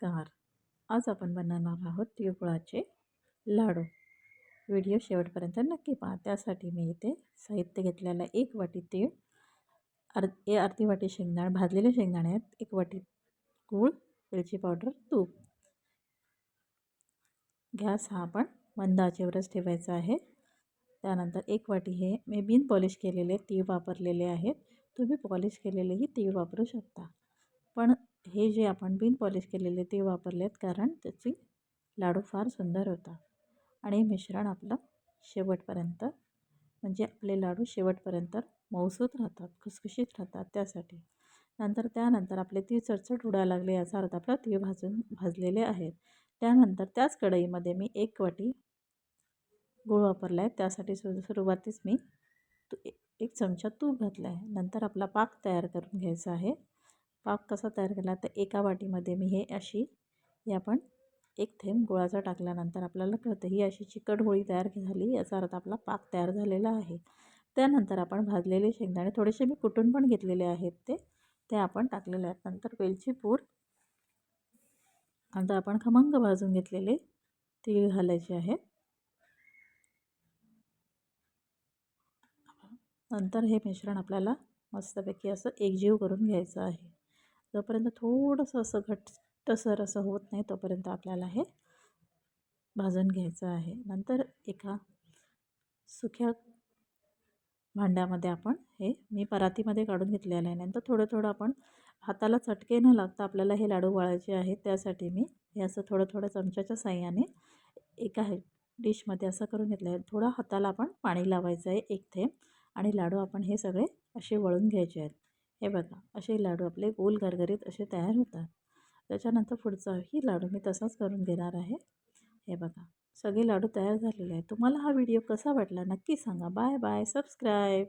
नमस्कार. आज आपण बनवणार आहोत तिळगुळाचे लाडू. व्हिडिओ शेवटपर्यंत नक्की पहा. त्यासाठी मी इथे साहित्य घेतलेलं 1 वाटी तीळ, अर्धी वाटी शेंगदाणे, भाजलेले शेंगदाणे आहेत, 1 वाटी गूळ, वेलची पावडर, तूप. गॅस हा आपण मंद आचेवरच ठेवायचा आहे. त्यानंतर 1 वाटी हे मी बिन पॉलिश केलेले तीळ वापरलेले आहेत. तुम्ही पॉलिश केलेलेही तीळ वापरू शकता. पण हे जे आपण बिन पॉलिश केलेले तीळ वापरलेत कारण त्याची लाडू फार सुंदर होतात आणि मिश्रण आपलं शेवटपर्यंत म्हणजे आपले लाडू शेवटपर्यंत मऊसूत राहतात, खुसखुशीत राहतात त्यासाठी. त्यानंतर आपले तीळ चटचट उडायला लागले याचा अर्थ आपला तीळ भाजलेले आहेत. त्यानंतर त्याच कढईमध्ये मी 1 वाटी गूळ वापरला आहे. त्यासाठी सुरुवातीस मी 1 चमचा तूप घातला आहे. नंतर आपला पाक तयार करून घ्यायचा आहे. पाक कसा तयार केला तर एका वाटीमध्ये मी हे आपण 1 थेंब गुळाचा टाकल्यानंतर आपल्याला कळतं ही अशी चिकट गोळी तयार झाली याचा अर्थ आपला पाक तयार झालेला आहे. त्यानंतर आपण भाजलेले शेंगदाणे थोडेसे मी कुटून पण घेतलेले आहेत ते आपण टाकलेले आहेत. नंतर वेलची पूड, नंतर आपण खमंग भाजून घेतलेले तीळ घालायचे आहेत. नंतर हे मिश्रण आपल्याला मस्तपैकी असं एकजीव करून घ्यायचं आहे. जोपर्यंत थोडंसं असं घट्टसर असं होत नाही तोपर्यंत आपल्याला हे भाजून घ्यायचं आहे. नंतर एका सुक्या भांड्यामध्ये आपण हे मी परातीमध्ये काढून घेतलेलं आहे. नंतर थोडं आपण हाताला चटके न लागता आपल्याला हे लाडू वळायचे आहेत. त्यासाठी मी हे असं थोडं चमच्याच्या साहाय्याने एका डिशमध्ये असं करून घेतलं आहे. थोडं हाताला आपण पाणी लावायचं आहे 1 थेंब आणि लाडू आपण हे सगळे असे वळून घ्यायचे आहेत. हे बघा असे लाडू आपले गोल गरगरीत असे तयार होतात. त्याच्यानंतर पुढचाही लाडू मी तसाच करून घेणार आहे. हे बघा सगळे लाडू तयार झालेले आहेत. तुम्हाला हा व्हिडिओ कसा वाटला नक्की सांगा. Bye bye. सबस्क्राईब.